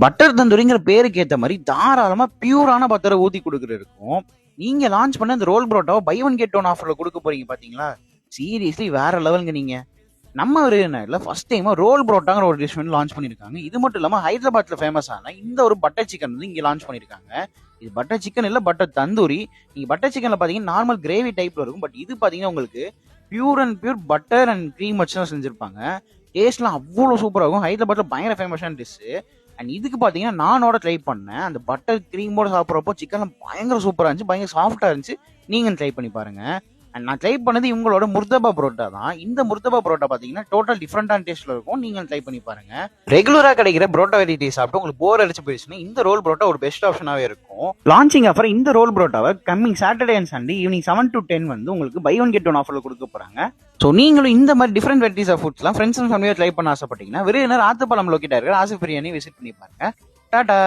Butter தந்தூரிங்கிற பேருக்கு ஏத்த மாதிரி தாராளமா பியூரான பட்டரை ஊத்தி கொடுக்குறது இருக்கும். நீங்க லான்ச் பண்ண இந்த ரோல் புரோட்டாவை பை ஒன் கெட் ஒன் ஆஃபர்ல கொடுக்க போறீங்க பாத்தீங்களா? சீரியஸ்லி வேற லெவலுங்க நீங்க. நம்ம ஒரு ஃபர்ஸ்ட் டைம் ரோல் புரோட்டாங்கிற ஒரு டிஷ் வந்து லான்ச் பண்ணிருக்காங்க. இது மட்டும் இல்லாம ஹைதராபாத்ல ஃபேமஸ் ஆன இந்த ஒரு பட்டர் சிக்கன் வந்து இங்க லான்ச் பண்ணிருக்காங்க. இது பட்டர் சிக்கன் இல்ல, பட்டர் தந்தூரி. நீங்க பட்டர் சிக்கன்ல பாத்தீங்கன்னா நார்மல் கிரேவி டைப்ல இருக்கும். பட் இது பாத்தீங்கன்னா உங்களுக்கு pure and pure butter and cream வச்சு தான் செஞ்சிருப்பாங்க. டேஸ்ட்லாம் அவ்வளோ சூப்பரா இருக்கும். ஹைதராபாத்ல பயங்கர ஃபேமஸான டிஷ். அண்ட் இதுக்கு பாத்தீங்கன்னா நானோட ட்ரை பண்ணேன். அந்த பட்டர் கிரீமோட சாப்பிட்றப்போ சிக்கன் பயங்கர சூப்பரா இருந்துச்சு, பயங்கர சாஃப்டா இருந்துச்சு. நீங்க ட்ரை பண்ணி பாருங்க. அண்ட் நான் ட்ரை பண்ணது இவங்களோட முர்தபா புரோட்டா தான். இந்த முர்தபா புரோட்டா பாத்தீங்கன்னா டோட்டல் டிஃப்ரெண்டான டேஸ்ட்ல இருக்கும். நீங்க ட்ரை பண்ணி பாருங்க. ரெகுலரா கிடைக்கிற புரோட்டா வெரைட்டி சாப்பிட்டு உங்களுக்கு போர் அடிச்சு போயிடுச்சுன்னா இந்த ரோல் புரோட்டா ஒரு பெஸ்ட் ஆப்ஷனாவே இருக்கும். லான்ச்சிங் ஆஃபர் இந்த ரோல் புரோட்டாவை coming Saturday and Sunday evening 7 to 10 வந்து உங்களுக்கு பை ஒன் கெட் ஒன் ஆஃபர்ல கொடுக்க போறாங்க. ஸோ நீங்களும் இந்த மாதிரி டிஃப்ரெண்ட் வெரைட்டிஸ் ஆஃப் ஃபுட்ஸ்லாம் ஃப்ரெண்ட்ஸ் அண்ட் ஃபேமிலியா ட்ரை பண்ண ஆசைப்பட்டீங்கன்னா விருதுநகர் ஆத்துப்பாலம் லொக்கேட்டா இருக்கிற ஆசிஃப் பிரியாணி விசிட் பண்ணி பாருங்க. டாடா.